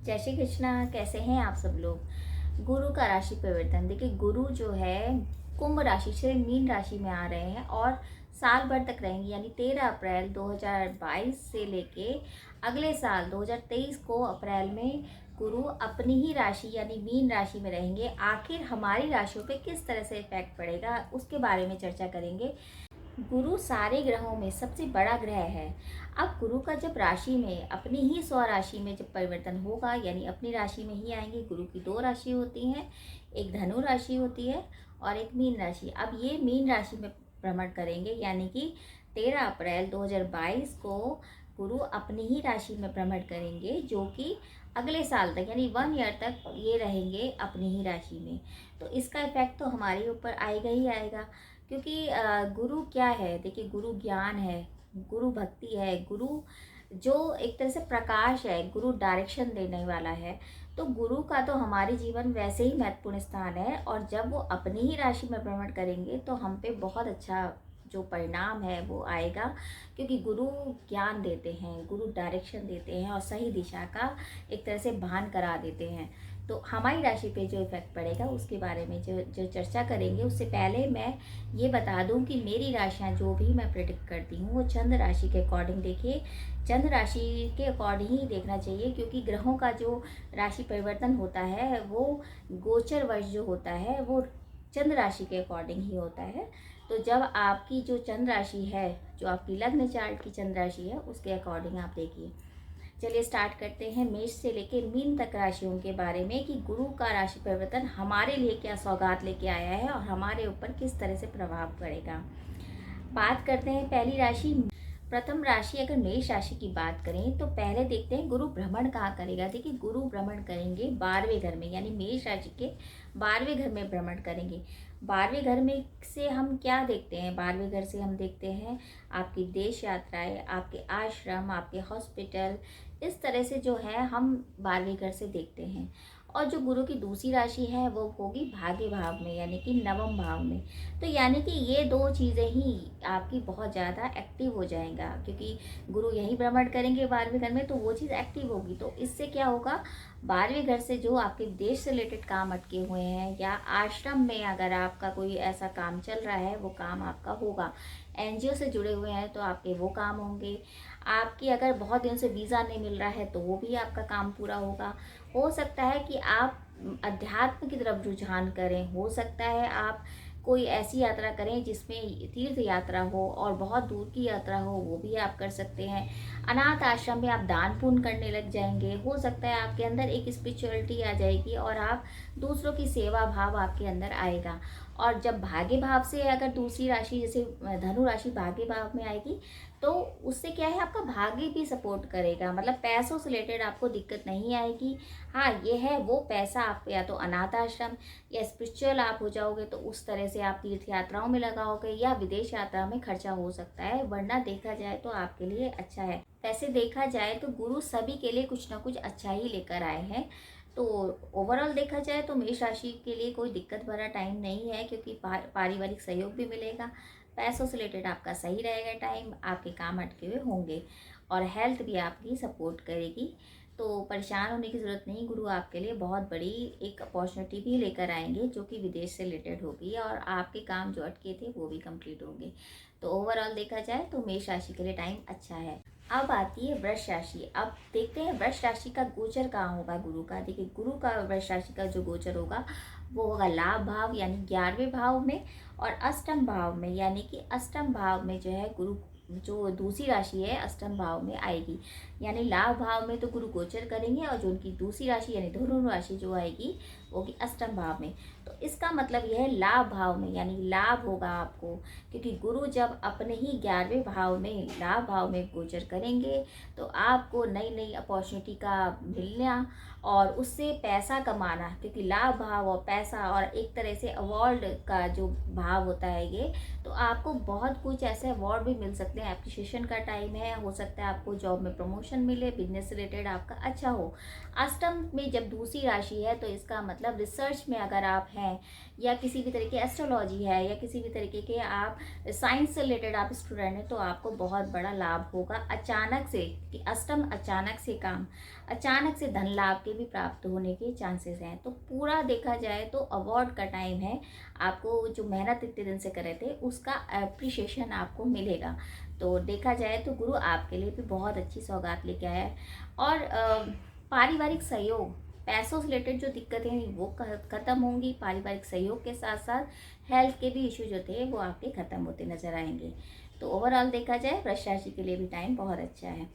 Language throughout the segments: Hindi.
जय श्री कृष्णा। कैसे हैं आप सब लोग। गुरु का राशि परिवर्तन देखिए, गुरु जो है कुंभ राशि से मीन राशि में आ रहे हैं और साल भर तक रहेंगे, यानी 13 अप्रैल 2022 से लेके अगले साल 2023 को अप्रैल में गुरु अपनी ही राशि यानी मीन राशि में रहेंगे। आखिर हमारी राशियों पे किस तरह से इफेक्ट पड़ेगा उसके बारे में चर्चा करेंगे। गुरु सारे ग्रहों में सबसे बड़ा ग्रह है। अब गुरु का जब राशि में अपनी ही स्व राशि में जब परिवर्तन होगा, यानी अपनी राशि में ही आएंगे। गुरु की दो राशि होती हैं, एक धनु राशि होती है और एक मीन राशि। अब ये मीन राशि में भ्रमण करेंगे, यानी कि 13 अप्रैल 2022 को गुरु अपनी ही राशि में भ्रमण करेंगे, जो कि अगले साल तक यानी 1 ईयर तक ये रहेंगे अपनी ही राशि में। तो इसका इफेक्ट तो हमारे ऊपर आएगा ही आएगा, क्योंकि गुरु क्या है, देखिए गुरु ज्ञान है, गुरु भक्ति है, गुरु जो एक तरह से प्रकाश है, गुरु डायरेक्शन देने वाला है। तो गुरु का तो हमारे जीवन वैसे ही महत्वपूर्ण स्थान है, और जब वो अपनी ही राशि में भ्रमण करेंगे तो हम पे बहुत अच्छा जो परिणाम है वो आएगा, क्योंकि गुरु ज्ञान देते हैं, गुरु डायरेक्शन देते हैं और सही दिशा का एक तरह से भान करा देते हैं। तो हमारी राशि पे जो इफेक्ट पड़ेगा उसके बारे में जो चर्चा करेंगे, उससे पहले मैं ये बता दूं कि मेरी राशियां जो भी मैं प्रेडिक्ट करती हूँ वो चंद्र राशि के अकॉर्डिंग देखिए, चंद्र राशि के अकॉर्डिंग ही देखना चाहिए, क्योंकि ग्रहों का जो राशि परिवर्तन होता है वो गोचर वर्ष जो होता है वो चंद्र राशि के अकॉर्डिंग ही होता है। तो जब आपकी जो चंद्र राशि है, जो आपकी लग्न चार्ट की चंद्र राशि है, उसके अकॉर्डिंग आप देखिए। चलिए स्टार्ट करते हैं मेष से लेके मीन तक राशियों के बारे में, कि गुरु का राशि परिवर्तन हमारे लिए क्या सौगात लेके आया है और हमारे ऊपर किस तरह से प्रभाव पड़ेगा। बात करते हैं पहली राशि, प्रथम राशि अगर मेष राशि की बात करें तो पहले देखते हैं गुरु भ्रमण कहाँ करेगा। देखिए गुरु भ्रमण करेंगे 12वें घर में, यानी मेष राशि के 12वें घर में भ्रमण करेंगे। 12वें घर में से हम क्या देखते हैं, 12वें घर से हम देखते हैं आपकी देश यात्राएं, आपके आश्रम, आपके हॉस्पिटल, इस तरह से जो है हम 12वें घर से देखते हैं। और जो गुरु की दूसरी राशि है वो होगी भाग्य भाव में, यानी कि नवम भाव में। तो यानी कि ये दो चीज़ें ही आपकी बहुत ज़्यादा एक्टिव हो जाएगा, क्योंकि गुरु यही भ्रमण करेंगे 12वें घर में, तो वो चीज़ एक्टिव होगी। तो इससे क्या होगा, 12वें घर से जो आपके देश से रिलेटेड काम अटके हुए हैं, या आश्रम में अगर आपका कोई ऐसा काम चल रहा है वो काम आपका होगा। एनजीओ से जुड़े हुए हैं तो आपके वो काम होंगे। आपकी अगर बहुत दिन से वीज़ा नहीं मिल रहा है तो वो भी आपका काम पूरा होगा। हो सकता है कि आप अध्यात्म की तरफ रुझान करें, हो सकता है आप कोई ऐसी यात्रा करें जिसमें तीर्थ यात्रा हो और बहुत दूर की यात्रा हो, वो भी आप कर सकते हैं। अनाथ आश्रम में आप दान पुण्य करने लग जाएंगे। हो सकता है आपके अंदर एक स्पिरिचुअलिटी आ जाएगी और आप दूसरों की सेवा भाव आपके अंदर आएगा। और जब भाग्य भाव से अगर दूसरी राशि जैसे धनु राशि भाग्य भाव में आएगी, तो उससे क्या है, आपका भाग्य भी सपोर्ट करेगा, मतलब पैसों से रिलेटेड आपको दिक्कत नहीं आएगी। हाँ ये है, वो पैसा आप या तो अनाथ आश्रम या स्पिरिचुअल आप हो जाओगे तो उस तरह से आप तीर्थ यात्राओं में लगाओगे, या विदेश यात्रा में खर्चा हो सकता है, वरना देखा जाए तो आपके लिए अच्छा है। वैसे देखा जाए तो गुरु सभी के लिए कुछ ना कुछ अच्छा ही लेकर आए हैं। तो ओवरऑल देखा जाए तो मेष राशि के लिए कोई दिक्कत भरा टाइम नहीं है, क्योंकि पारिवारिक सहयोग भी मिलेगा, पैसों से रिलेटेड आपका सही रहेगा टाइम, आपके काम अटके हुए होंगे, और हेल्थ भी आपकी सपोर्ट करेगी। तो परेशान होने की ज़रूरत नहीं, गुरु आपके लिए बहुत बड़ी एक अपॉर्चुनिटी भी लेकर आएंगे, जो कि विदेश से रिलेटेड होगी, और आपके काम जो अटके थे वो भी कंप्लीट होंगे। तो ओवरऑल देखा जाए तो मेष राशि के लिए टाइम अच्छा है। अब आती है वृष राशि। अब देखते हैं वृष राशि का गोचर कहाँ होगा गुरु का। देखिए गुरु का वृष राशि का जो गोचर होगा वो होगा लाभ भाव, यानी 11वें भाव में, और अष्टम भाव में, यानी कि अष्टम भाव में जो है गुरु जो दूसरी राशि है अष्टम भाव में आएगी। यानी लाभ भाव में तो गुरु गोचर करेंगे, और जो उनकी दूसरी राशि यानी धनु राशि जो आएगी वो होगी अष्टम भाव में। तो इसका मतलब यह है लाभ भाव में, यानी लाभ होगा आपको, क्योंकि गुरु जब अपने ही 11वें भाव में लाभ भाव में गोचर करेंगे तो आपको नई नई अपॉर्चुनिटी का मिलना और उससे पैसा कमाना, क्योंकि लाभ भाव और पैसा और एक तरह से अवार्ड का जो भाव होता है ये, तो आपको बहुत कुछ ऐसे अवार्ड भी मिल सकते हैं। एप्रिसिएशन का टाइम है, हो सकता है आपको जॉब में प्रमोशन प्रमोशन मिले, बिजनेस रिलेटेड आपका अच्छा हो। अष्टम में जब दूसरी राशि है तो इसका मतलब रिसर्च में अगर आप हैं, या किसी भी तरीके एस्ट्रोलॉजी है, या किसी भी तरीके के आप साइंस से रिलेटेड आप स्टूडेंट हैं, तो आपको बहुत बड़ा लाभ होगा अचानक से। कि अष्टम अचानक से काम, अचानक से धन लाभ के भी प्राप्त होने के चांसेस हैं। तो पूरा देखा जाए तो अवार्ड का टाइम है, आपको जो मेहनत इतने दिन से कर रहे थे उसका अप्रिशिएशन आपको मिलेगा। तो देखा जाए तो गुरु आपके लिए भी बहुत अच्छी सौगात लेके आया है। और पारिवारिक सहयोग, पैसों से रिलेटेड जो दिक्कतें हैं वो खत्म होंगी। पारिवारिक सहयोग के साथ साथ हेल्थ के भी इशू जो थे वो आपके खत्म होते नजर आएंगे। तो ओवरऑल देखा जाए वृष राशि के लिए भी टाइम बहुत अच्छा है।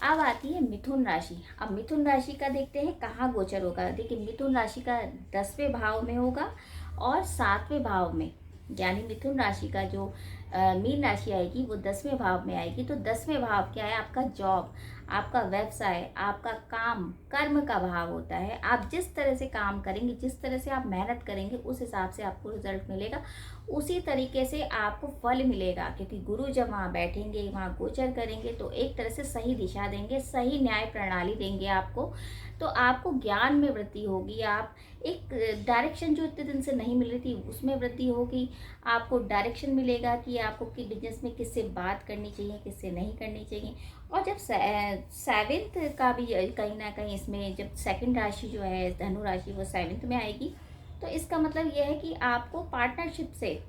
अब आती है मिथुन राशि। अब मिथुन राशि का देखते हैं कहाँ गोचर होगा। देखिए मिथुन राशि का 10वें भाव में होगा और 7वें भाव में, यानी मिथुन राशि का जो मीन राशि आएगी वो 10वें भाव में आएगी। तो 10वें भाव क्या है? आपका जॉब, आपका व्यवसाय, आपका काम, कर्म का भाव होता है। आप जिस तरह से काम करेंगे, जिस तरह से आप मेहनत करेंगे, उस हिसाब से आपको रिजल्ट मिलेगा, उसी तरीके से आपको फल मिलेगा। क्योंकि गुरु जब वहाँ बैठेंगे, वहाँ गोचर करेंगे, तो एक तरह से सही दिशा देंगे, सही न्याय प्रणाली देंगे आपको। तो आपको ज्ञान में वृद्धि होगी, आप एक डायरेक्शन जो इतने दिन से नहीं मिल रही थी उसमें वृद्धि होगी। आपको डायरेक्शन मिलेगा कि आपको कि बिजनेस में किससे बात करनी चाहिए, किससे नहीं करनी चाहिए। और जब सेवेंथ का भी कहीं ना कहीं इसमें, जब सेकंड राशि जो है धनु राशि वो सेवेंथ में आएगी, तो इसका मतलब यह है कि आपको पार्टनरशिप से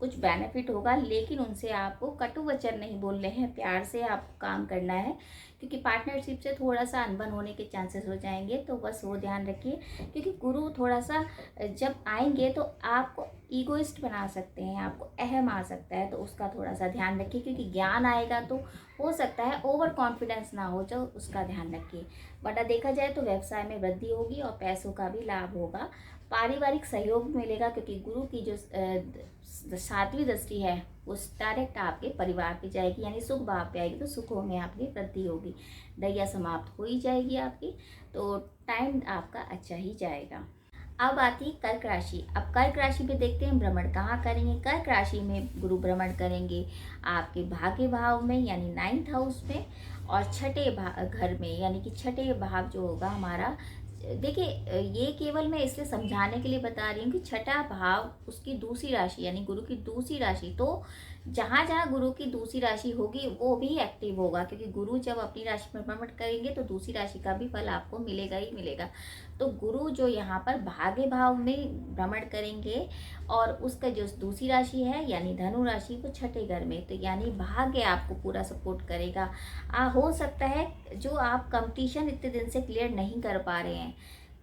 कुछ बेनिफिट होगा, लेकिन उनसे आपको कटु वचन नहीं बोलने हैं, प्यार से आपको काम करना है। क्योंकि पार्टनरशिप से थोड़ा सा अनबन होने के चांसेस हो जाएंगे, तो बस वो ध्यान रखिए। क्योंकि गुरु थोड़ा सा जब आएंगे तो आपको ईगोइस्ट बना सकते हैं, आपको अहम आ सकता है, तो उसका थोड़ा सा ध्यान रखिए। क्योंकि ज्ञान आएगा तो हो सकता है ओवर कॉन्फिडेंस ना हो जाओ, उसका ध्यान रखिए। वरना देखा जाए तो व्यवसाय में वृद्धि होगी और पैसों का भी लाभ होगा। पारिवारिक सहयोग मिलेगा, क्योंकि गुरु की जो 7वीं दृष्टि है वो डायरेक्ट आपके परिवार पे जाएगी, यानी सुख भाव पे आएगी, तो सुखों में आपकी वृद्धि होगी। दैया समाप्त हो ही जाएगी आपकी, तो टाइम आपका अच्छा ही जाएगा। अब आती है कर्क राशि। अब कर्क राशि पे देखते हैं भ्रमण कहाँ करेंगे। कर्क राशि में गुरु भ्रमण करेंगे आपके भाग्य भाव में, यानी 9th हाउस में, और छठे घर में, यानी कि छठे भाव जो होगा हमारा। देखिए ये केवल मैं इसलिए समझाने के लिए बता रही हूँ कि छठा भाव उसकी दूसरी राशि, यानी गुरु की दूसरी राशि, तो जहाँ जहाँ गुरु की दूसरी राशि होगी वो भी एक्टिव होगा। क्योंकि गुरु जब अपनी राशि में भ्रमण करेंगे तो दूसरी राशि का भी फल आपको मिलेगा ही मिलेगा। तो गुरु जो यहाँ पर भाग्य भाव में भ्रमण करेंगे, और उसका जो दूसरी राशि है यानी धनु राशि, वो छठे घर में, तो यानी भाग्य आपको पूरा सपोर्ट करेगा। हो सकता है जो आप कंपटीशन इतने दिन से क्लियर नहीं कर पा रहे हैं,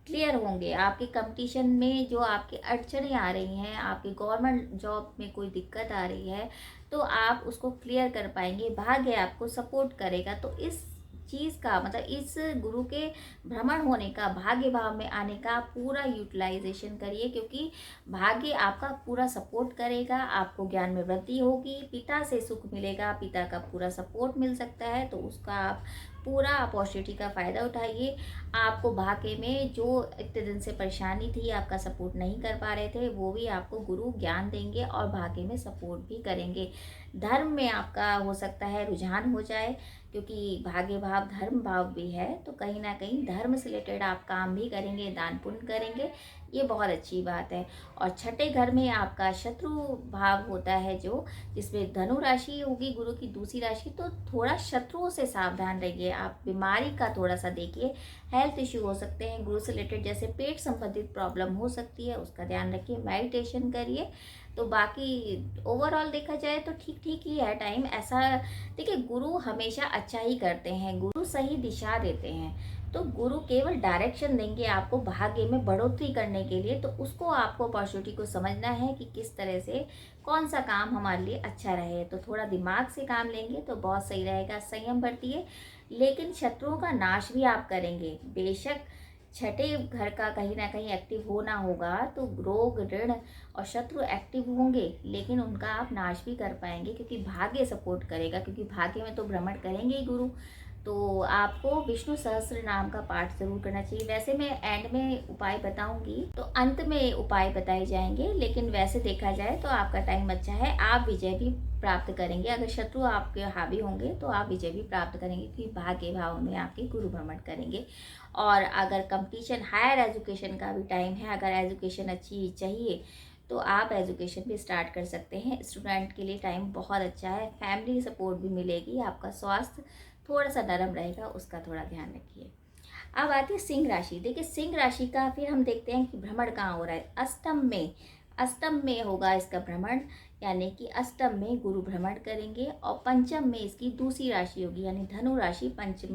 क्लियर होंगे। आपके कंपटीशन में जो आपकी अड़चनें आ रही हैं, आपके गवर्नमेंट जॉब में कोई दिक्कत आ रही है, तो आप उसको क्लियर कर पाएंगे, भाग्य आपको सपोर्ट करेगा। तो इस चीज़ का मतलब इस गुरु के भ्रमण होने का, भाग्य भाव में आने का पूरा यूटिलाइजेशन करिए। क्योंकि भाग्य आपका पूरा सपोर्ट करेगा, आपको ज्ञान में वृद्धि होगी, पिता से सुख मिलेगा, पिता का पूरा सपोर्ट मिल सकता है, तो उसका आप पूरा अपॉर्चुनिटी का फ़ायदा उठाइए। आपको भाग्य में जो इतने दिन से परेशानी थी, आपका सपोर्ट नहीं कर पा रहे थे, वो भी आपको गुरु ज्ञान देंगे और भाग्य में सपोर्ट भी करेंगे। धर्म में आपका हो सकता है रुझान हो जाए, क्योंकि भाग्य भाव धर्म भाव भी है, तो कहीं ना कहीं धर्म से रिलेटेड आप काम भी करेंगे, दान पुण्य करेंगे, ये बहुत अच्छी बात है। और छठे घर में आपका शत्रु भाव होता है, जो जिसमें धनु राशि होगी गुरु की दूसरी राशि, तो थोड़ा शत्रुओं से सावधान रहिए। आप बीमारी का थोड़ा सा देखिए, हेल्थ इश्यू हो सकते हैं गुरु से रिलेटेड, जैसे पेट संबंधित प्रॉब्लम हो सकती है, उसका ध्यान रखिए, मेडिटेशन करिए। तो बाकी ओवरऑल देखा जाए तो ठीक ठीक ही है टाइम ऐसा। देखिए गुरु हमेशा अच्छा ही करते हैं, गुरु सही दिशा देते हैं, तो गुरु केवल डायरेक्शन देंगे आपको भाग्य में बढ़ोतरी करने के लिए। तो उसको आपको अपॉर्चुनिटी को समझना है कि किस तरह से कौन सा काम हमारे लिए अच्छा रहे। तो थोड़ा दिमाग से काम लेंगे तो बहुत सही रहेगा, संयम बरतिए। लेकिन शत्रुओं का नाश भी आप करेंगे, बेशक छठे घर का कहीं ना कहीं एक्टिव होना होगा, तो रोग ऋण और शत्रु एक्टिव होंगे, लेकिन उनका आप नाश भी कर पाएंगे, क्योंकि भाग्य सपोर्ट करेगा। क्योंकि भाग्य में तो भ्रमण करेंगे ही गुरु, तो आपको विष्णु सहस्त्र नाम का पाठ ज़रूर करना चाहिए। वैसे मैं एंड में उपाय बताऊंगी, तो अंत में उपाय बताए जाएंगे, लेकिन वैसे देखा जाए तो आपका टाइम अच्छा है, आप विजय भी प्राप्त करेंगे। अगर शत्रु आपके हावी होंगे तो आप विजय भी प्राप्त करेंगे, क्योंकि भाग्य भाव में आपके गुरु भ्रमण करेंगे। और अगर कंपटीशन हायर एजुकेशन का भी टाइम है, अगर एजुकेशन अच्छी चाहिए तो आप एजुकेशन भी स्टार्ट कर सकते हैं। स्टूडेंट के लिए टाइम बहुत अच्छा है, फैमिली सपोर्ट भी मिलेगी। आपका स्वास्थ्य थोड़ा सा नरम रहेगा, उसका थोड़ा ध्यान रखिए। अब आती है सिंह राशि। देखिए सिंह राशि का फिर हम देखते हैं कि भ्रमण कहाँ हो रहा है। अष्टम में, अष्टम में होगा इसका भ्रमण, यानी कि अष्टम में गुरु भ्रमण करेंगे। और पंचम में इसकी दूसरी राशि होगी, यानी धनु राशि पंचम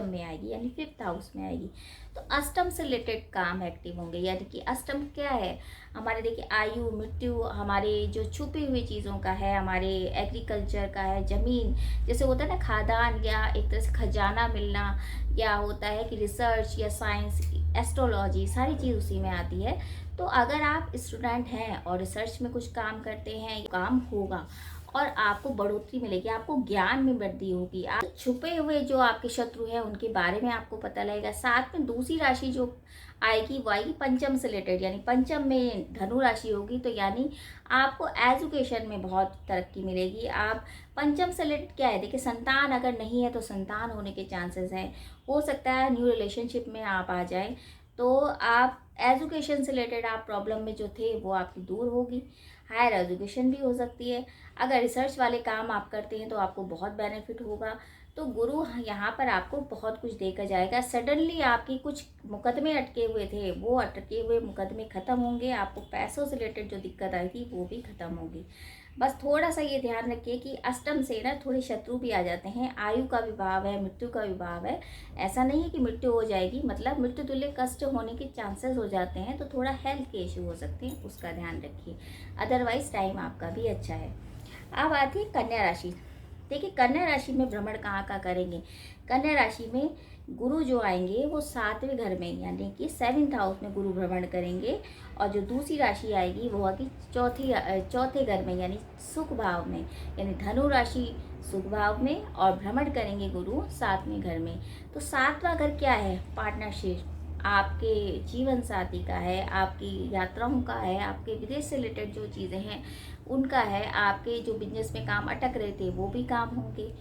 में आएगी, यानी 5th हाउस में आएगी। तो अष्टम से रिलेटेड काम एक्टिव होंगे। यानी कि अष्टम क्या है हमारे, देखिए आयु, मृत्यु, हमारे जो छुपी हुई चीज़ों का है, हमारे एग्रीकल्चर का है, ज़मीन, जैसे होता है ना खादान, या एक तरह से खजाना मिलना, या होता है कि रिसर्च या साइंस, एस्ट्रोलॉजी, सारी चीज़ उसी में आती है। तो अगर आप स्टूडेंट हैं और रिसर्च में कुछ काम करते हैं, काम होगा और आपको बढ़ोतरी मिलेगी, आपको ज्ञान में वृद्धि होगी। आप छुपे हुए जो आपके शत्रु हैं उनके बारे में आपको पता लगेगा। साथ में दूसरी राशि जो आएगी वो आएगी पंचम से रिलेटेड, यानी पंचम में धनु राशि होगी, तो यानी आपको एजुकेशन में बहुत तरक्की मिलेगी। आप पंचम से रिलेटेड क्या है, देखिए संतान अगर नहीं है तो संतान होने के चांसेस हैं, हो सकता है न्यू रिलेशनशिप में आप आ जाएं। तो आप एजुकेशन से रिलेटेड आप प्रॉब्लम में जो थे वो आपकी दूर होगी। हायर एजुकेशन भी हो सकती है। अगर रिसर्च वाले काम आप करते हैं तो आपको बहुत बेनिफिट होगा। तो गुरु यहाँ पर आपको बहुत कुछ देकर जाएगा। सडनली आपकी कुछ मुकदमे अटके हुए थे, वो अटके हुए मुकदमे ख़त्म होंगे। आपको पैसों से रिलेटेड जो दिक्कत आई थी वो भी ख़त्म होगी। बस थोड़ा सा ये ध्यान रखिए कि अष्टम से ना थोड़े शत्रु भी आ जाते हैं। आयु का भी भाव है, मृत्यु का भी भाव है। ऐसा नहीं है कि मृत्यु हो जाएगी, मतलब मृत्यु तुल्य कष्ट होने के चांसेस हो जाते हैं, तो थोड़ा हेल्थ के इशू हो सकते हैं, उसका ध्यान रखिए। अदरवाइज टाइम आपका भी अच्छा है। अब आती है कन्या राशि। देखिए कन्या राशि में भ्रमण कहाँ का करेंगे। कन्या राशि में गुरु जो आएंगे वो 7वें घर में, यानी कि 7th हाउस में गुरु भ्रमण करेंगे। और जो दूसरी राशि आएगी वो आएगी चौथे घर में, यानी सुख भाव में, यानी धनु राशि सुख भाव में, और भ्रमण करेंगे गुरु 7वें घर में। तो 7वां घर क्या है, पार्टनरशिप, आपके जीवन साथी का है, आपकी यात्राओं का है, आपके विदेश से रिलेटेड जो चीज़ें हैं उनका है, आपके जो बिजनेस में काम अटक रहे थे वो भी काम होंगे।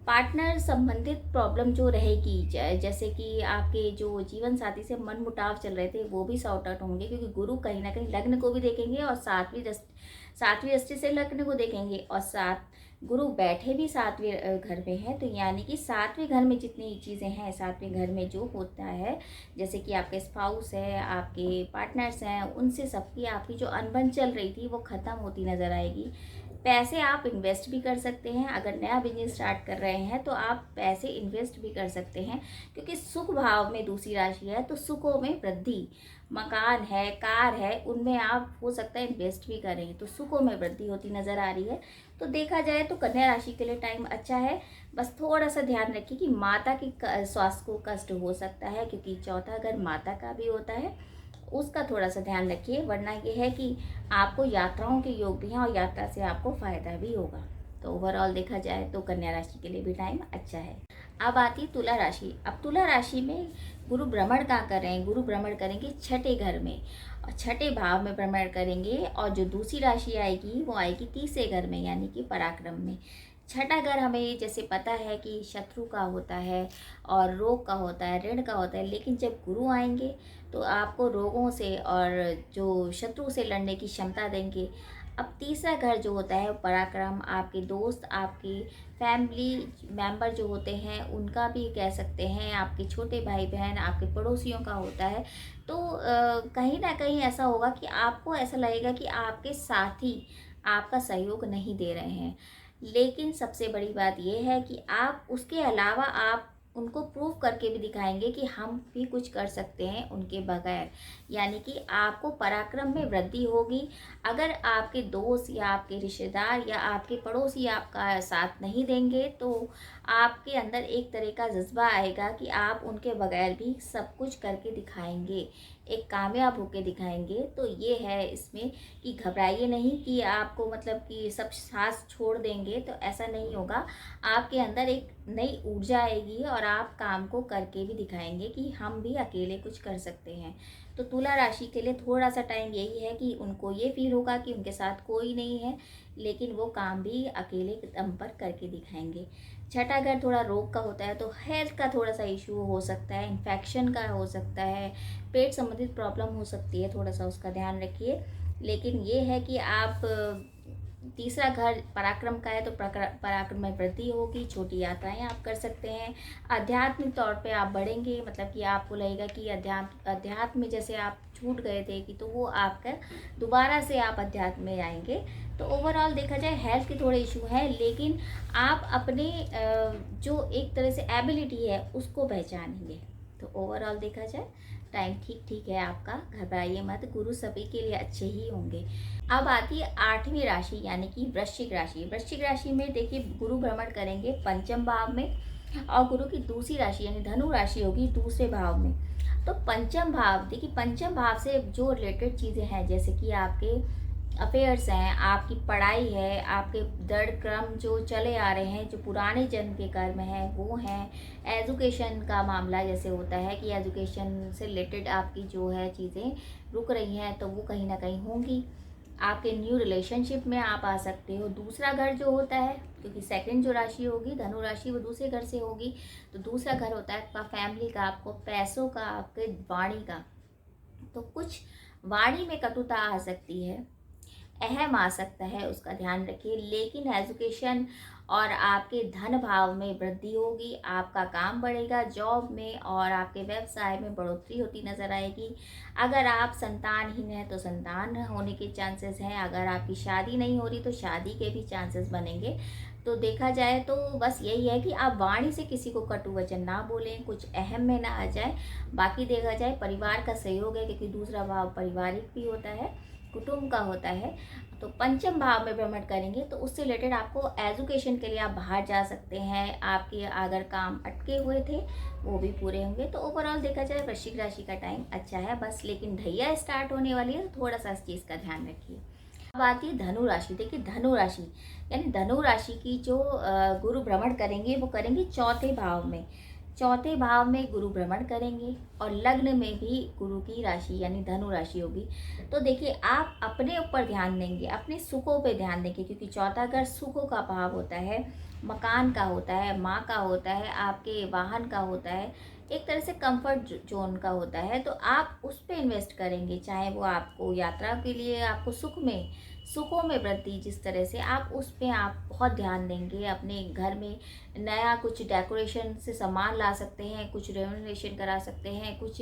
पार्टनर संबंधित प्रॉब्लम जो रहेगी, जैसे कि आपके जो जीवन साथी से मनमुटाव चल रहे थे वो भी सॉर्ट आउट होंगे, क्योंकि गुरु कहीं ना कहीं लग्न को भी देखेंगे और सातवीं दृष्टि से लग्न को देखेंगे, और साथ गुरु बैठे भी 7वें घर में है। तो यानी कि 7वें घर में जितनी चीज़ें हैं, 7वें घर में जो होता है, जैसे कि आपके स्पाउस है, आपके पार्टनर्स हैं, उनसे सबकी आपकी जो अनबन चल रही थी वो ख़त्म होती नज़र आएगी। पैसे आप इन्वेस्ट भी कर सकते हैं। अगर नया बिजनेस स्टार्ट कर रहे हैं तो आप पैसे इन्वेस्ट भी कर सकते हैं, क्योंकि सुख भाव में दूसरी राशि है, तो सुखों में वृद्धि, मकान है, कार है, उनमें आप हो सकता है इन्वेस्ट भी करें, तो सुखों में वृद्धि होती नज़र आ रही है। तो देखा जाए तो कन्या राशि के लिए टाइम अच्छा है। बस थोड़ा सा ध्यान रखिए कि माता की स्वास्थ्य को कष्ट हो सकता है, क्योंकि चौथा घर माता का भी होता है, उसका थोड़ा सा ध्यान रखिए। वरना ये है कि आपको यात्राओं के योग भी हैं और यात्रा से आपको फ़ायदा भी होगा। तो ओवरऑल देखा जाए तो कन्या राशि के लिए भी टाइम अच्छा है। अब आती तुला राशि। अब तुला राशि में गुरु भ्रमण कहाँ कर रहे हैं, गुरु भ्रमण करेंगे छठे घर में, और छठे भाव में भ्रमण करेंगे। और जो दूसरी राशि आएगी वो आएगी तीसरे घर में, यानी कि पराक्रम में। छठा घर हमें जैसे पता है कि शत्रु का होता है और रोग का होता है, ऋण का होता है, लेकिन जब गुरु आएंगे तो आपको रोगों से और जो शत्रु से लड़ने की क्षमता देंगे। अब तीसरा घर जो होता है पराक्रम, आपके दोस्त, आपकी फैमिली मेंबर जो होते हैं उनका भी कह सकते हैं, आपके छोटे भाई बहन, आपके पड़ोसियों का होता है। तो कहीं ना कहीं ऐसा होगा कि आपको ऐसा लगेगा कि आपके साथी आपका सहयोग नहीं दे रहे हैं, लेकिन सबसे बड़ी बात यह है कि आप उसके अलावा आप उनको प्रूव करके भी दिखाएंगे कि हम भी कुछ कर सकते हैं उनके बगैर। यानी कि आपको पराक्रम में वृद्धि होगी। अगर आपके दोस्त या आपके रिश्तेदार या आपके पड़ोसी आपका साथ नहीं देंगे तो आपके अंदर एक तरह का जज्बा आएगा कि आप उनके बगैर भी सब कुछ करके दिखाएंगे, एक कामयाब होके दिखाएंगे। तो ये है इसमें कि घबराइए नहीं कि आपको मतलब कि सब साथ छोड़ देंगे, तो ऐसा नहीं होगा। आपके अंदर एक नई ऊर्जा आएगी और आप काम को करके भी दिखाएंगे कि हम भी अकेले कुछ कर सकते हैं। तो तुला राशि के लिए थोड़ा सा टाइम यही है कि उनको ये फील होगा कि उनके साथ कोई नहीं है, लेकिन वो काम भी अकेले दम पर करके दिखाएंगे। छठा घर थोड़ा रोग का होता है, तो हेल्थ का थोड़ा सा इशू हो सकता है, इन्फेक्शन का हो सकता है, पेट संबंधित प्रॉब्लम हो सकती है, थोड़ा सा उसका ध्यान रखिए। लेकिन ये है कि आप तीसरा घर पराक्रम का है, तो पराक्रम में वृद्धि होगी, छोटी यात्राएं आप कर सकते हैं। आध्यात्मिक तौर पे आप बढ़ेंगे, मतलब कि आपको लगेगा कि अध्यात्म में जैसे आप छूट गए थे कि तो वो आपका दोबारा से आप अध्यात्म में आएंगे। तो ओवरऑल देखा जाए हेल्थ के थोड़े इशू हैं, लेकिन आप अपने जो एक तरह से एबिलिटी है उसको पहचानेंगे। तो ओवरऑल देखा जाए टाइम ठीक ठीक है आपका, घबराइए मत, गुरु सभी के लिए अच्छे ही होंगे। अब आती है आठवीं राशि यानी कि वृश्चिक राशि। वृश्चिक राशि में देखिए गुरु भ्रमण करेंगे पंचम भाव में, और गुरु की दूसरी राशि यानी धनु राशि होगी दूसरे भाव में। तो पंचम भाव देखिए, पंचम भाव से जो रिलेटेड चीज़ें हैं जैसे कि आपके अफेयर्स हैं, आपकी पढ़ाई है, आपके दृढ़ क्रम जो चले आ रहे हैं, जो पुराने जन्म के कर्म हैं वो हैं। एजुकेशन का मामला जैसे होता है कि एजुकेशन से रिलेटेड आपकी जो है चीज़ें रुक रही हैं, तो वो कहीं ना कहीं होंगी। आपके न्यू रिलेशनशिप में आप आ सकते हो। दूसरा घर जो होता है, क्योंकि सेकंड जो राशि होगी धनु राशि वो दूसरे घर से होगी, तो दूसरा घर होता है आपका फैमिली का, आपको पैसों का, आपके वाणी का। तो कुछ वाणी में कटुता आ सकती है, अहम आ सकता है, उसका ध्यान रखिए। लेकिन एजुकेशन और आपके धन भाव में वृद्धि होगी, आपका काम बढ़ेगा, जॉब में और आपके व्यवसाय में बढ़ोतरी होती नजर आएगी। अगर आप संतानहीन हैं तो संतान होने के चांसेस हैं, अगर आपकी शादी नहीं हो रही तो शादी के भी चांसेस बनेंगे। तो देखा जाए तो बस यही है कि आप वाणी से किसी को कटु वचन ना बोलें, कुछ अहम में ना आ जाए। बाकी देखा जाए परिवार का सहयोग है, क्योंकि दूसरा भाव पारिवारिक भी होता है, कुटुंब का होता है। तो पंचम भाव में भ्रमण करेंगे तो उससे रिलेटेड आपको एजुकेशन के लिए आप बाहर जा सकते हैं, आपके अगर काम अटके हुए थे वो भी पूरे होंगे। तो ओवरऑल देखा जाए वृश्चिक राशि का टाइम अच्छा है, बस लेकिन ढैया स्टार्ट होने वाली है, तो थोड़ा सा इस चीज़ का ध्यान रखिए। अब आती है धनु राशि। देखिए धनु राशि यानी धनु राशि की जो गुरु भ्रमण करेंगे वो करेंगे चौथे भाव में। चौथे भाव में गुरु भ्रमण करेंगे और लग्न में भी गुरु की राशि यानी धनु राशि होगी। तो देखिए आप अपने ऊपर ध्यान देंगे, अपने सुखों पे ध्यान देंगे, क्योंकि चौथा घर सुखों का भाव होता है, मकान का होता है, माँ का होता है, आपके वाहन का होता है, एक तरह से कंफर्ट जोन का होता है। तो आप उस पर इन्वेस्ट करेंगे, चाहे वो आपको यात्रा के लिए आपको सुखों में वृद्धि, जिस तरह से आप उस पर आप बहुत ध्यान देंगे। अपने घर में नया कुछ डेकोरेशन से सामान ला सकते हैं, कुछ रेनोवेशन करा सकते हैं, कुछ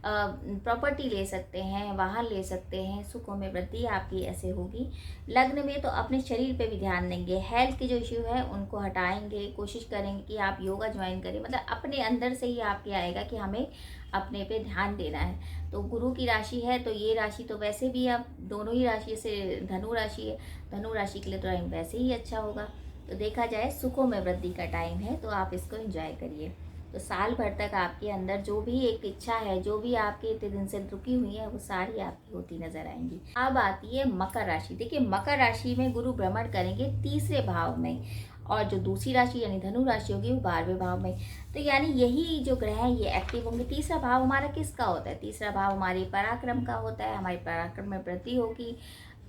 प्रॉपर्टी ले सकते हैं, वाहन ले सकते हैं, सुखों में वृद्धि आपकी ऐसे होगी। लग्न में तो अपने शरीर पे भी ध्यान देंगे, हेल्थ के जो इश्यू है उनको हटाएंगे, कोशिश करेंगे कि आप योगा ज्वाइन करें, मतलब अपने अंदर से ही आपके आएगा कि हमें अपने पे ध्यान देना है। तो गुरु की राशि है, तो ये राशि तो वैसे भी अब दोनों ही राशि से धनु राशि है, धनु राशि के लिए तो टाइम वैसे ही अच्छा होगा। तो देखा जाए सुखों में वृद्धि का टाइम है, तो आप इसको एंजॉय करिए। तो साल भर तक आपके अंदर जो भी एक इच्छा है, जो भी आपके इतने दिन से रुकी हुई है, वो सारी आपकी होती नजर आएंगी। अब आती है मकर राशि। देखिए मकर राशि में गुरु भ्रमण करेंगे तीसरे भाव में, और जो दूसरी राशि यानी धनु राशि होगी वो 12वें भाव में। तो यानी यही जो ग्रह हैं ये एक्टिव होंगे। तीसरा भाव हमारा किसका होता है? तीसरा भाव हमारे पराक्रम का होता है, हमारे पराक्रम में वृद्धि होगी,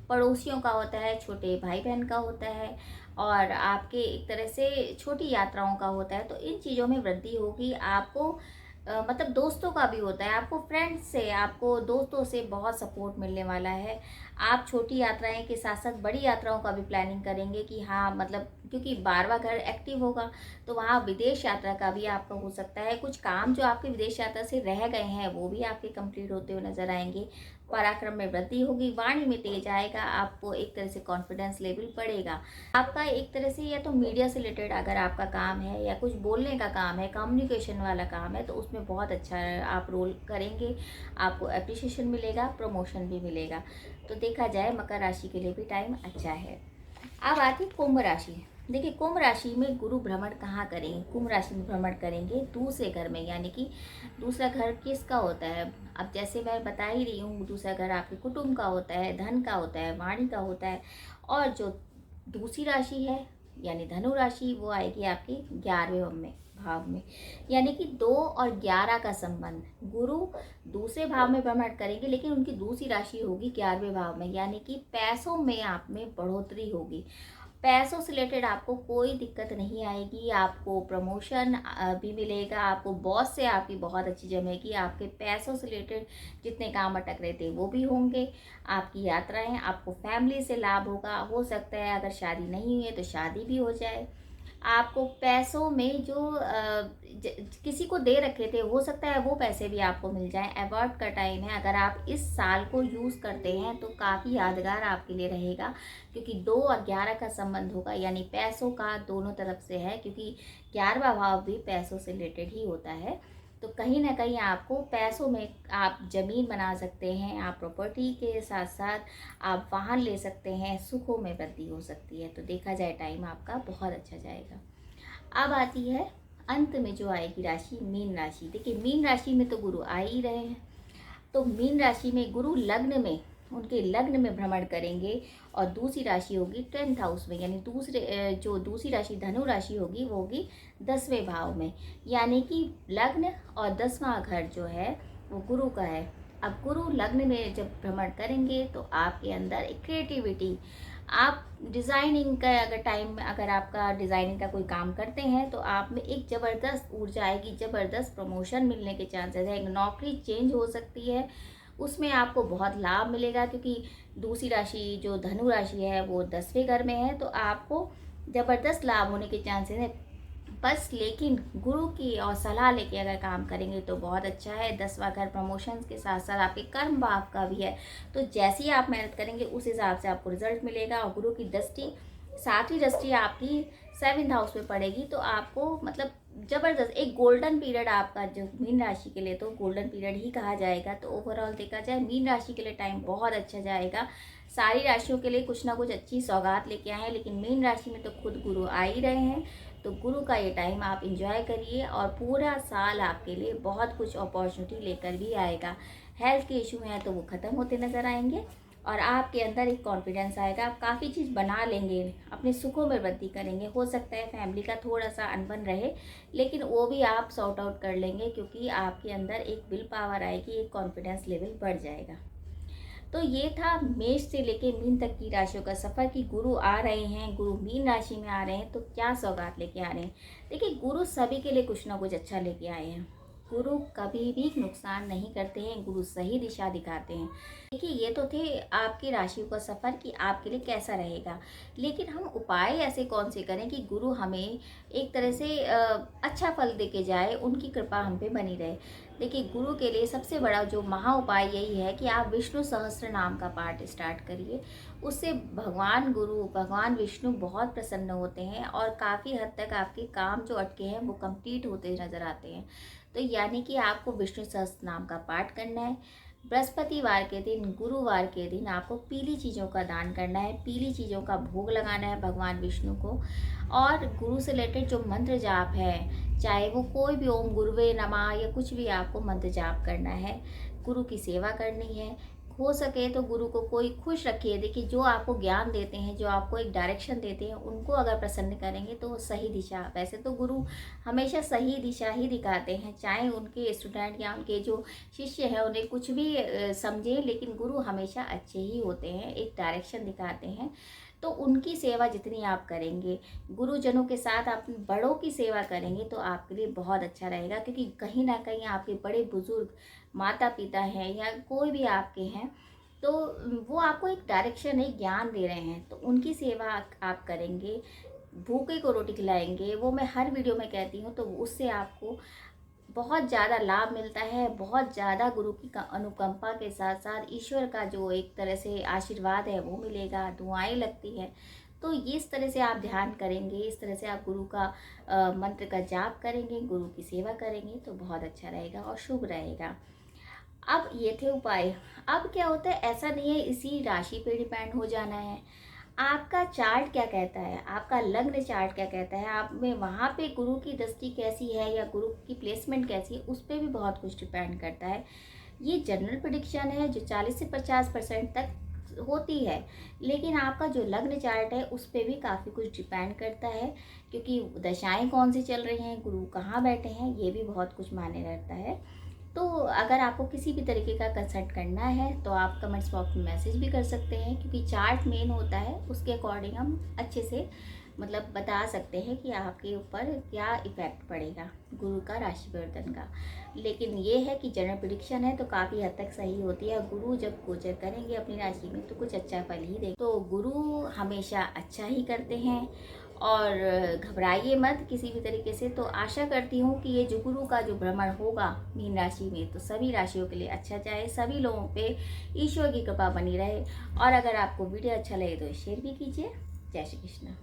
पड़ोसियों का होता है, छोटे भाई बहन का होता है, और आपके एक तरह से छोटी यात्राओं का होता है। तो इन चीज़ों में वृद्धि होगी। आपको मतलब दोस्तों का भी होता है, आपको फ्रेंड्स से, आपको दोस्तों से बहुत सपोर्ट मिलने वाला है। आप छोटी यात्राएं के साथ साथ बड़ी यात्राओं का भी प्लानिंग करेंगे कि हाँ मतलब क्योंकि 12वां घर एक्टिव होगा, तो वहाँ विदेश यात्रा का भी आपका हो सकता है। कुछ काम जो आपके विदेश यात्रा से रह गए हैं वो भी आपके कंप्लीट होते हुए नजर आएंगे। पराक्रम में वृद्धि होगी, वाणी में तेज आएगा, आपको एक तरह से कॉन्फिडेंस लेवल बढ़ेगा। आपका एक तरह से या तो मीडिया से रिलेटेड अगर आपका काम है या कुछ बोलने का काम है, कम्युनिकेशन वाला काम है, तो उसमें बहुत अच्छा आप रोल करेंगे, आपको अप्रिसिएशन मिलेगा, प्रमोशन भी मिलेगा। तो देखा जाए मकर राशि के लिए भी टाइम अच्छा है। अब आती कुंभ राशि। देखिए कुंभ राशि में गुरु भ्रमण कहाँ करेंगे? कुंभ राशि में भ्रमण करेंगे दूसरे घर में, यानी कि दूसरा घर किसका होता है? अब जैसे मैं बता ही रही हूँ, दूसरा घर आपके कुटुंब का होता है, धन का होता है, वाणी का होता है। और जो दूसरी राशि है यानी धनु राशि, वो आएगी आपकी 11वें भाव में, यानी कि 2 और 11 का संबंध। गुरु दूसरे भाव में भ्रमण करेंगे, लेकिन उनकी दूसरी राशि होगी 11वें भाव में, यानी कि पैसों में आप में बढ़ोतरी होगी। पैसों से रिलेटेड आपको कोई दिक्कत नहीं आएगी, आपको प्रमोशन भी मिलेगा, आपको बॉस से आपकी बहुत अच्छी जमेगी, आपके पैसों से रिलेटेड जितने काम अटक रहे थे वो भी होंगे, आपकी यात्राएं, आपको फैमिली से लाभ होगा। हो सकता है अगर शादी नहीं हुई है तो शादी भी हो जाए। आपको पैसों में जो किसी को दे रखे थे, हो सकता है वो पैसे भी आपको मिल जाएं। अवार्ड का टाइम है, अगर आप इस साल को यूज़ करते हैं तो काफ़ी यादगार आपके लिए रहेगा, क्योंकि 2 और 11 का संबंध होगा, यानी पैसों का दोनों तरफ से है, क्योंकि 11वां भाव भी पैसों से रिलेटेड ही होता है। तो कहीं ना कहीं आपको पैसों में आप ज़मीन बना सकते हैं, आप प्रॉपर्टी के साथ साथ आप वाहन ले सकते हैं, सुखों में वृद्धि हो सकती है। तो देखा जाए टाइम आपका बहुत अच्छा जाएगा। अब आती है अंत में जो आएगी राशि, मीन राशि। देखिए मीन राशि में तो गुरु आ ही रहे हैं, तो मीन राशि में गुरु लग्न में, उनके लग्न में भ्रमण करेंगे, और दूसरी राशि होगी 10th हाउस में, यानी जो दूसरी राशि धनु राशि होगी वो होगी 10वें भाव में, यानी कि लग्न और 10वां घर जो है वो गुरु का है। अब गुरु लग्न में जब भ्रमण करेंगे तो आपके अंदर एक क्रिएटिविटी, आप डिज़ाइनिंग का अगर टाइम, अगर आपका डिज़ाइनिंग का कोई काम करते हैं तो आप में एक ज़बरदस्त ऊर्जा आएगी, ज़बरदस्त प्रमोशन मिलने के चांसेस है, एक नौकरी चेंज हो सकती है, उसमें आपको बहुत लाभ मिलेगा, क्योंकि दूसरी राशि जो धनु राशि है वो 10वें घर में है, तो आपको ज़बरदस्त लाभ होने के चांसेस है। बस लेकिन गुरु की और सलाह लेके अगर काम करेंगे तो बहुत अच्छा है। 10वां घर प्रमोशंस के साथ साथ आपके कर्म भाव का भी है, तो जैसे ही आप मेहनत करेंगे उस हिसाब से आपको रिजल्ट मिलेगा। और गुरु की दृष्टि, 7वीं दृष्टि आपकी 7th हाउस में पड़ेगी, तो आपको मतलब जबरदस्त एक गोल्डन पीरियड आपका, जो मीन राशि के लिए तो गोल्डन पीरियड ही कहा जाएगा। तो ओवरऑल देखा जाए मीन राशि के लिए टाइम बहुत अच्छा जाएगा। सारी राशियों के लिए कुछ ना कुछ अच्छी सौगात लेके आए हैं, लेकिन मीन राशि में तो खुद गुरु आ ही रहे हैं, तो गुरु का ये टाइम आप इंजॉय करिए, और पूरा साल आपके लिए बहुत कुछ अपॉर्चुनिटी लेकर भी आएगा। हेल्थ के इशू हैं तो वो ख़त्म होते नज़र आएंगे, और आपके अंदर एक कॉन्फिडेंस आएगा, आप काफ़ी चीज़ बना लेंगे, अपने सुखों में वृद्धि करेंगे। हो सकता है फैमिली का थोड़ा सा अनबन रहे, लेकिन वो भी आप सॉर्ट आउट कर लेंगे, क्योंकि आपके अंदर एक विल पावर आएगी, एक कॉन्फिडेंस लेवल बढ़ जाएगा। तो ये था मेष से लेके मीन तक की राशियों का सफ़र, कि गुरु आ रहे हैं, गुरु मीन राशि में आ रहे हैं तो क्या सौगात लेके आ रहे हैं। देखिए गुरु सभी के लिए कुछ ना कुछ अच्छा लेके आए हैं। गुरु कभी भी नुकसान नहीं करते हैं, गुरु सही दिशा दिखाते हैं। देखिए ये तो थे आपकी राशियों का सफ़र कि आपके लिए कैसा रहेगा, लेकिन हम उपाय ऐसे कौन से करें कि गुरु हमें एक तरह से अच्छा फल दे के जाए, उनकी कृपा हम पे बनी रहे। देखिए गुरु के लिए सबसे बड़ा जो महा उपाय यही है कि आप विष्णु सहस्त्र नाम का पाठ स्टार्ट करिए। उससे भगवान गुरु, भगवान विष्णु बहुत प्रसन्न होते हैं, और काफ़ी हद तक आपके काम जो अटके हैं वो कंप्लीट होते नज़र आते हैं। तो यानी कि आपको विष्णु सहस्त्र नाम का पाठ करना है। बृहस्पतिवार के दिन, गुरुवार के दिन आपको पीली चीज़ों का दान करना है, पीली चीज़ों का भोग लगाना है भगवान विष्णु को। और गुरु से रिलेटेड जो मंत्र जाप है, चाहे वो कोई भी ओम गुरुवे नमः या कुछ भी, आपको मंत्र जाप करना है, गुरु की सेवा करनी है। हो सके तो गुरु को कोई खुश रखिए। देखिए जो आपको ज्ञान देते हैं, जो आपको एक डायरेक्शन देते हैं, उनको अगर प्रसन्न करेंगे तो वो सही दिशा, वैसे तो गुरु हमेशा सही दिशा ही दिखाते हैं, चाहे उनके स्टूडेंट या उनके जो शिष्य हैं उन्हें कुछ भी समझे, लेकिन गुरु हमेशा अच्छे ही होते हैं, एक डायरेक्शन दिखाते हैं। तो उनकी सेवा जितनी आप करेंगे, गुरुजनों के साथ अपने बड़ों की सेवा करेंगे तो आपके लिए बहुत अच्छा रहेगा, क्योंकि कहीं ना कहीं आपके बड़े बुजुर्ग, माता पिता हैं या कोई भी आपके हैं, तो वो आपको एक डायरेक्शन, एक ज्ञान दे रहे हैं, तो उनकी सेवा आप करेंगे। भूखे को रोटी खिलाएंगे, वो मैं हर वीडियो में कहती हूँ, तो उससे आपको बहुत ज़्यादा लाभ मिलता है। बहुत ज़्यादा गुरु की अनुकंपा के साथ साथ ईश्वर का जो एक तरह से आशीर्वाद है वो मिलेगा, दुआएं लगती हैं। तो इस तरह से आप ध्यान करेंगे, इस तरह से आप गुरु का मंत्र का जाप करेंगे, गुरु की सेवा करेंगे तो बहुत अच्छा रहेगा और शुभ रहेगा। अब ये थे उपाय। अब क्या होता है, ऐसा नहीं है इसी राशि पे डिपेंड हो जाना है। आपका चार्ट क्या कहता है, आपका लग्न चार्ट क्या कहता है, आप में वहाँ पे गुरु की दृष्टि कैसी है या गुरु की प्लेसमेंट कैसी है, उस पर भी बहुत कुछ डिपेंड करता है। ये जनरल प्रेडिक्शन है जो 40 से 50% तक होती है, लेकिन आपका जो लग्न चार्ट है उस पर भी काफ़ी कुछ डिपेंड करता है, क्योंकि दशाएं कौन सी चल रही हैं, गुरु कहाँ बैठे हैं, ये भी बहुत कुछ मायने रखता है। तो अगर आपको किसी भी तरीके का कंसल्ट करना है तो आप कमेंट्स बॉक्स में मैसेज भी कर सकते हैं, क्योंकि चार्ट मेन होता है, उसके अकॉर्डिंग हम अच्छे से मतलब बता सकते हैं कि आपके ऊपर क्या इफ़ेक्ट पड़ेगा गुरु का राशि परिवर्तन का। लेकिन ये है कि जनरल प्रेडिक्शन है तो काफ़ी हद तक सही होती है। गुरु जब गोचर करेंगे अपनी राशि में तो कुछ अच्छा फल ही दे, तो गुरु हमेशा अच्छा ही करते हैं। और घबराइए मत किसी भी तरीके से। तो आशा करती हूँ कि ये जो गुरु का जो भ्रमण होगा मीन राशि में, तो सभी राशियों के लिए अच्छा जाए, सभी लोगों पे ईश्वर की कृपा बनी रहे। और अगर आपको वीडियो अच्छा लगे तो शेयर भी कीजिए। जय श्री कृष्ण।